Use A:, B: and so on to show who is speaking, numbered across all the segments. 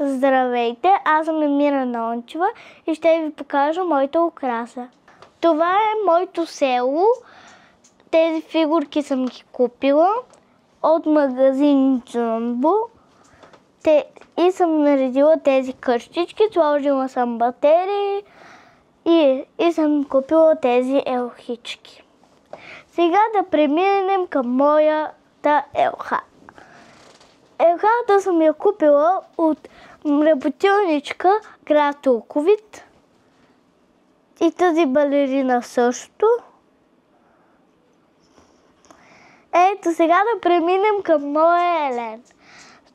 A: Здравейте, аз съм Емира Нончева и ще ви покажа моята украса. Това е моето село. Тези фигурки съм ги купила от магазин Джумбо. И съм наредила тези къщички, сложила съм батерии и съм купила тези елхички. Сега да преминем към моята елха. Елхата съм я купила от работилничка град Луковит. И тази балерина също. Ето сега да преминем към моя Елен.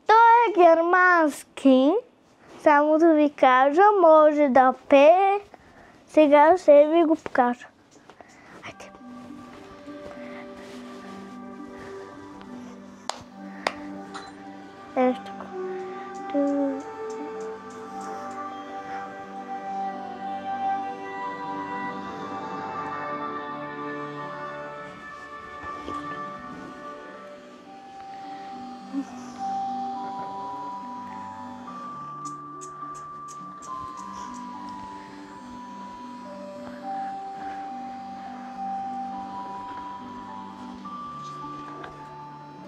A: Той е германски. Само да ви кажа, може да пее. Сега ще ви го покажа. Хайде. Ето.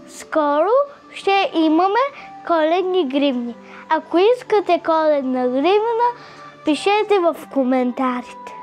A: Скоро ще имаме коледни гривни. Ако искате коледна гривна, пишете в коментарите.